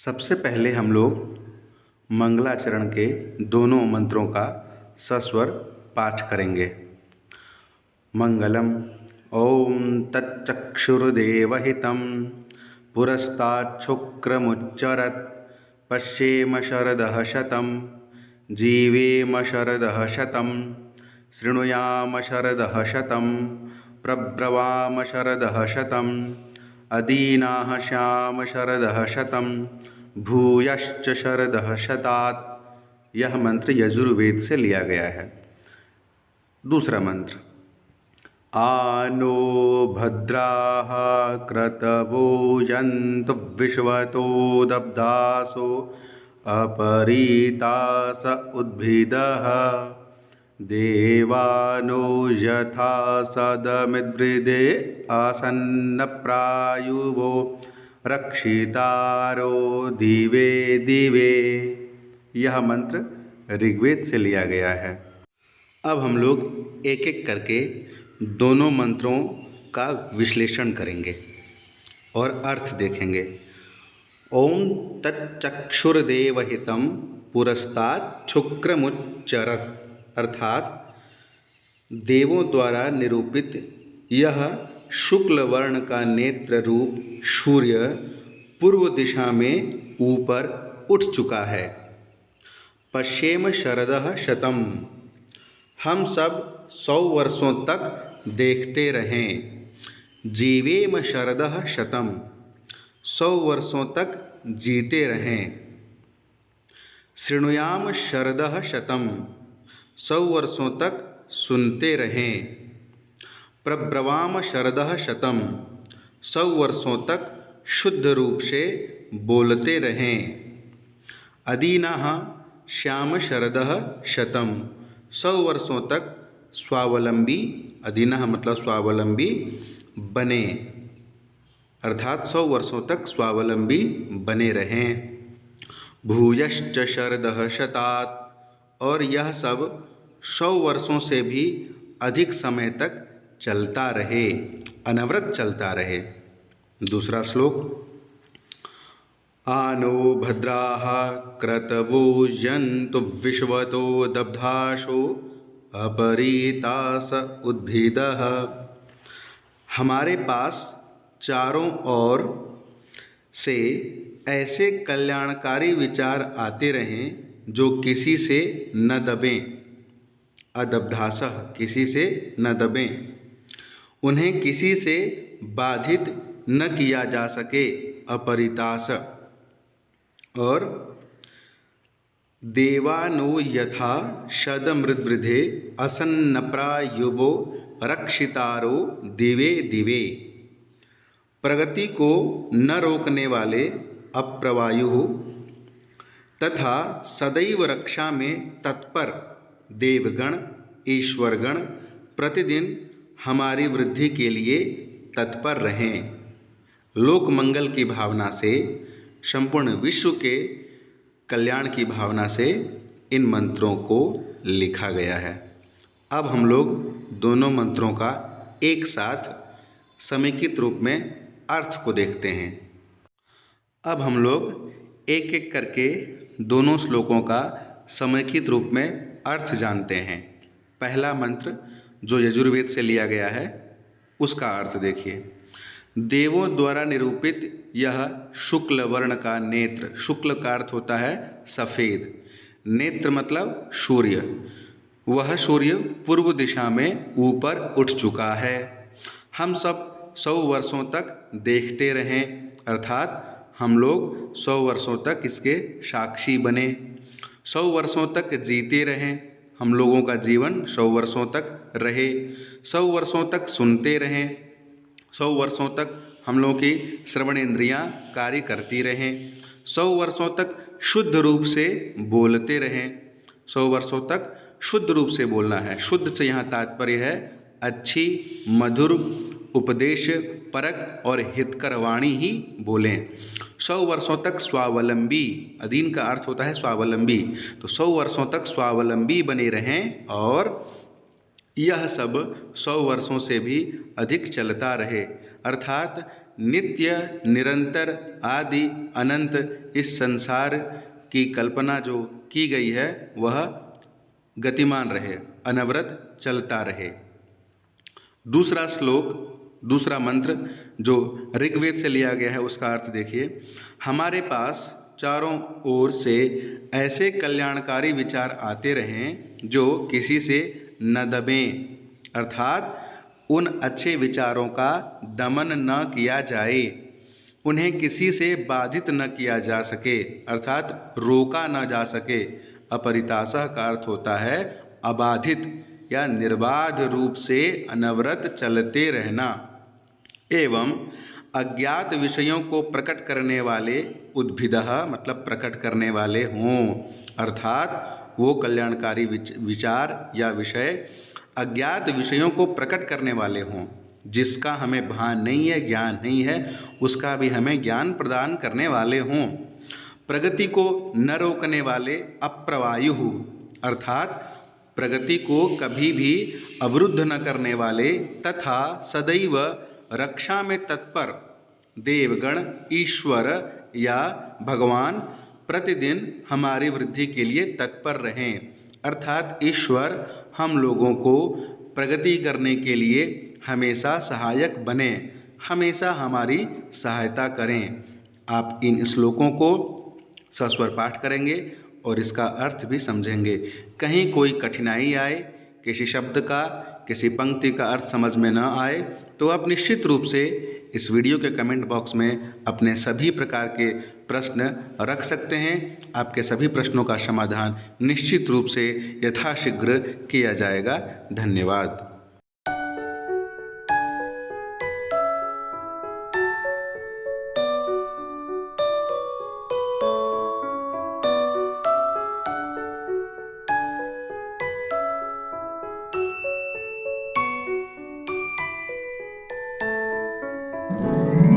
सबसे पहले हम लोग मंगलाचरण के दोनों मंत्रों का सस्वर पाठ करेंगे। मंगलम ओम तच्चक्षुर्देवहितं पुरस्ताच्छुक्रमुच्चरत् पश्येम शरदः शतं जीवेम शरदः शतं शृणुयाम शरदः शतं प्रब्रवाम शरदः शतम् अदीनाः श्याम शरदः शतं भूयश्च शरदः शतात्। यह मंत्र यजुर्वेद से लिया गया है। दूसरा मंत्र आनो भद्राः क्रतवो यन्तु विश्वतो दब्धासो अपरीतास उद्भिदः देवानो यथा सदमिद्रिदे आसन्नप्रायुवो रक्षितारो दिवे दिवे। यह मंत्र ऋग्वेद से लिया गया है। अब हम लोग एक एक करके दोनों मंत्रों का विश्लेषण करेंगे और अर्थ देखेंगे। ओम तच्चक्षुर्देवहितं पुरस्ताच्छुक्रमुच्चरत् अर्थात देवों द्वारा निरूपित यह शुक्ल वर्ण का नेत्र रूप सूर्य पूर्व दिशा में ऊपर उठ चुका है। पश्येम शरदः शतम, हम सब 100 वर्षों तक देखते रहें। जीवेम शरदः शतम, 100 वर्षों तक जीते रहें। शृणुयाम शरदः शतम, 100 वर्षों तक सुनते रहें। प्रब्रवाम शरदः शतम, 100 वर्षों तक शुद्ध रूप से बोलते रहें। अदीनाः श्याम शरदः शतम, 100 वर्षों तक स्वावलंबी, अदीनाः मतलब स्वावलंबी बने, अर्थात 100 वर्षों तक स्वावलंबी बने रहें। भूयश्च शरदः शतात्, और यह सब 100 वर्षों से भी अधिक समय तक चलता रहे, अनवरत चलता रहे। दूसरा श्लोक आनो भद्राः क्रतवो यन्तु विश्वतो दब्धासो अपरीतास उद्भिदः। हमारे पास चारों ओर से ऐसे कल्याणकारी विचार आते रहें जो किसी से न दबें, अदब्धासः किसी से न दबें, उन्हें किसी से बाधित न किया जा सके, अपरितास। और देवानो यथा शतमृद्वृधे असन्नप्रायुवो रक्षितारो दिवे दिवे, प्रगति को न रोकने वाले अप्रवायु तथा सदैव रक्षा में तत्पर देवगण ईश्वरगण प्रतिदिन हमारी वृद्धि के लिए तत्पर रहें। लोक मंगल की भावना से, संपूर्ण विश्व के कल्याण की भावना से इन मंत्रों को लिखा गया है। अब हम लोग दोनों मंत्रों का एक साथ समेकित रूप में अर्थ को देखते हैं। अब हम लोग एक एक करके दोनों श्लोकों का समेकित रूप में अर्थ जानते हैं। पहला मंत्र जो यजुर्वेद से लिया गया है उसका अर्थ देखिए। देवों द्वारा निरूपित यह शुक्ल वर्ण का नेत्र, शुक्ल का अर्थ होता है सफ़ेद, नेत्र मतलब सूर्य, वह सूर्य पूर्व दिशा में ऊपर उठ चुका है। हम सब 100 वर्षों तक देखते रहें, अर्थात हम लोग 100 वर्षों तक इसके साक्षी बने। 100 वर्षों तक जीते रहें, हम लोगों का जीवन 100 वर्षों तक रहे। 100 वर्षों तक सुनते रहें, 100 वर्षों तक हम लोगों की श्रवण इंद्रियाँ कार्य करती रहें। 100 वर्षों तक शुद्ध रूप से बोलते रहें। 100 वर्षों तक शुद्ध रूप से बोलना है। शुद्ध से यहाँ तात्पर्य है अच्छी, मधुर, उपदेश परक और हितकर वाणी ही बोलें। 100 वर्षों तक स्वावलंबी, अधीन का अर्थ होता है स्वावलंबी, तो 100 वर्षों तक स्वावलंबी बने रहें और यह सब 100 वर्षों से भी अधिक चलता रहे, अर्थात नित्य, निरंतर, आदि, अनंत इस संसार की कल्पना जो की गई है वह गतिमान रहे, अनवरत चलता रहे। दूसरा श्लोक, दूसरा मंत्र जो ऋग्वेद से लिया गया है उसका अर्थ देखिए। हमारे पास चारों ओर से ऐसे कल्याणकारी विचार आते रहें जो किसी से न दबें, अर्थात उन अच्छे विचारों का दमन न किया जाए, उन्हें किसी से बाधित न किया जा सके, अर्थात रोका न जा सके। अपरितासः का अर्थ होता है अबाधित या निर्बाध रूप से अनवरत चलते रहना। एवं अज्ञात विषयों को प्रकट करने वाले उद्भिदः मतलब प्रकट करने वाले हों, अर्थात वो कल्याणकारी विचार या विषय अज्ञात विषयों को प्रकट करने वाले हों, जिसका हमें भान नहीं है, ज्ञान नहीं है, उसका भी हमें ज्ञान प्रदान करने वाले हों। प्रगति को न रोकने वाले अप्रवायुः, अर्थात प्रगति को कभी भी अवरुद्ध न करने वाले तथा सदैव रक्षा में तत्पर देवगण, ईश्वर या भगवान प्रतिदिन हमारी वृद्धि के लिए तत्पर रहें, अर्थात ईश्वर हम लोगों को प्रगति करने के लिए हमेशा सहायक बने, हमेशा हमारी सहायता करें। आप इन श्लोकों को सस्वर पाठ करेंगे और इसका अर्थ भी समझेंगे। कहीं कोई कठिनाई आए, किसी शब्द का, किसी पंक्ति का अर्थ समझ में न आए तो आप निश्चित रूप से इस वीडियो के कमेंट बॉक्स में अपने सभी प्रकार के प्रश्न रख सकते हैं। आपके सभी प्रश्नों का समाधान निश्चित रूप से यथाशीघ्र किया जाएगा। धन्यवाद। you